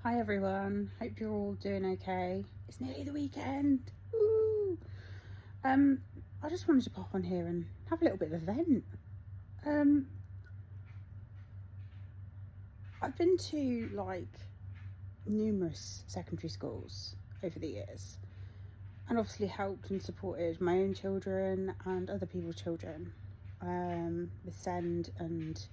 Hi everyone, hope you're all doing okay. It's nearly the weekend. Woo! I just wanted to pop on here and have a little bit of a vent. I've been to numerous secondary schools over the years and obviously helped and supported my own children and other people's children with SEND and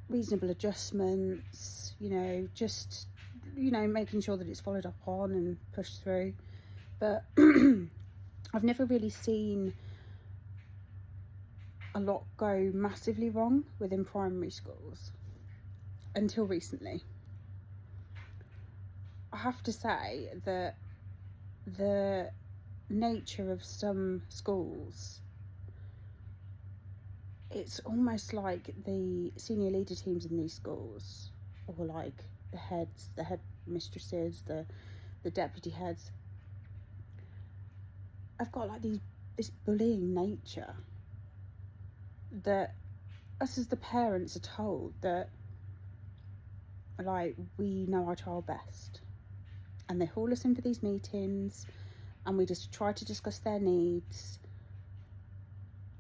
reasonable adjustments, making sure that it's followed up on and pushed through. But I've never really seen a lot go massively wrong within primary schools until recently. I have to say that the nature of some schools, it's almost like the senior leader teams in these schools, or like the head mistresses, the deputy heads, I've got this bullying nature that us as the parents are told that we know our child best, and they haul us in for these meetings and we just try to discuss their needs,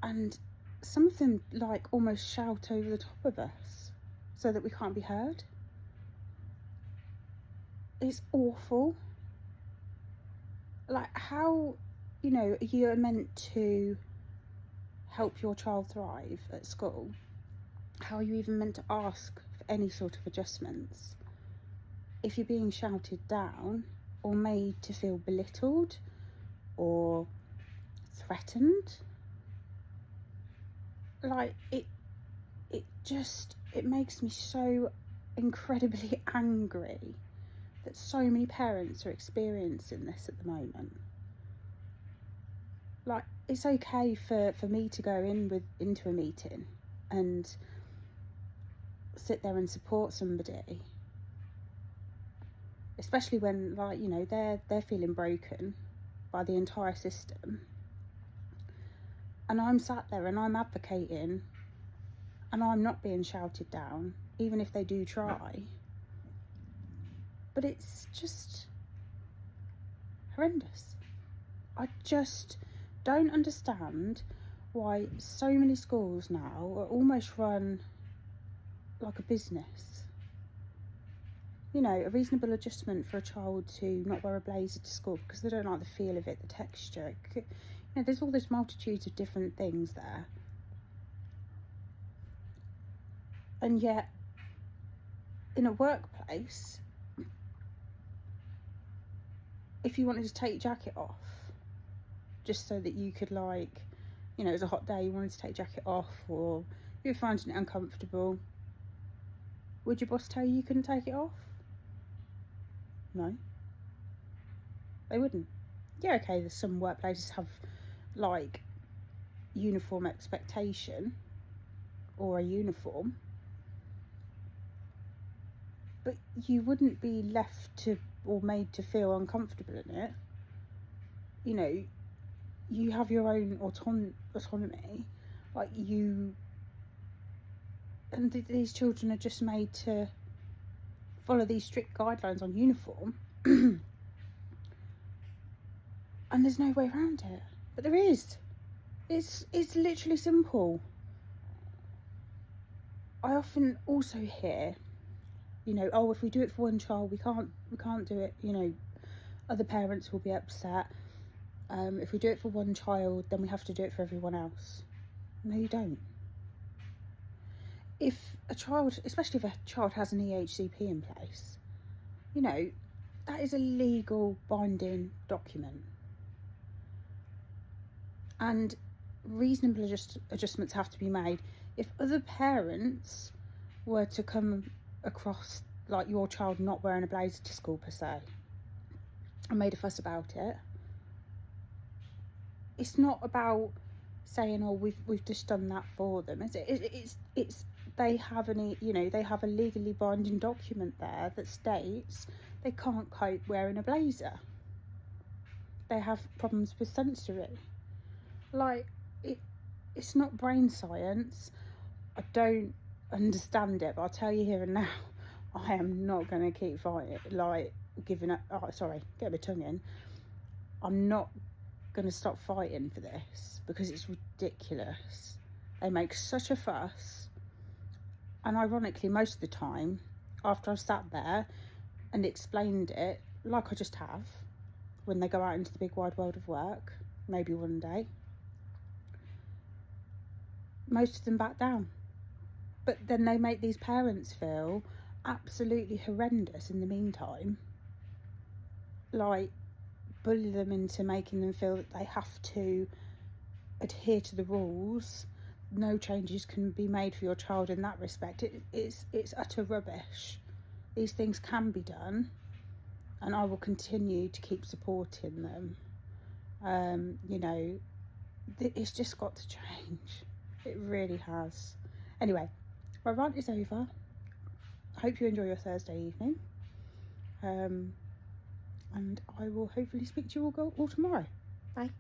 and some of them almost shout over the top of us so that we can't be heard. It's awful. How you're meant to help your child thrive at school. How are you even meant to ask for any sort of adjustments if you're being shouted down or made to feel belittled or threatened? It makes me so incredibly angry that so many parents are experiencing this at the moment. It's okay for me to go into a meeting and sit there and support somebody, especially when they're feeling broken by the entire system, and I'm sat there and I'm advocating and I'm not being shouted down, even if they do try. But it's just horrendous. I just don't understand why so many schools now are almost run like a business. A reasonable adjustment for a child to not wear a blazer to school because they don't like the feel of it, the texture. There's all this multitudes of different things there. And yet, in a workplace, if you wanted to take your jacket off, just so that you could it was a hot day, you wanted to take your jacket off, or you were finding it uncomfortable, would your boss tell you couldn't take it off? No, they wouldn't. Yeah, okay, there's some workplaces have uniform expectation or a uniform, but you wouldn't be left to or made to feel uncomfortable in it. You have your own autonomy. And these children are just made to follow these strict guidelines on uniform. And there's no way around it. But there is. It's literally simple. I often also hear, if we do it for one child, we can't do it, other parents will be upset. If we do it for one child, then we have to do it for everyone else. No, you don't. If a child, especially if a child has an EHCP in place, that is a legal binding document. And reasonable adjustments have to be made. If other parents were to come across your child not wearing a blazer to school per se and made a fuss about it, it's not about saying, oh, we've just done that for them. It's they have they have a legally binding document there that states they can't cope wearing a blazer. They have problems with sensory. It's not brain science. I don't understand it, but I'll tell you here and now, I am not going to keep fighting, like giving up. Oh, sorry, get my tongue in. I'm not going to stop fighting for this because it's ridiculous. They make such a fuss, and ironically, most of the time, after I've sat there and explained it, like I just have, when they go out into the big wide world of work, maybe one day, most of them back down. But then they make these parents feel absolutely horrendous in the meantime. Like, bully them into making them feel that they have to adhere to the rules. No changes can be made for your child in that respect. It's utter rubbish. These things can be done, and I will continue to keep supporting them. It's just got to change. It really has. Anyway, my rant is over. I hope you enjoy your Thursday evening. And I will hopefully speak to you all tomorrow. Bye.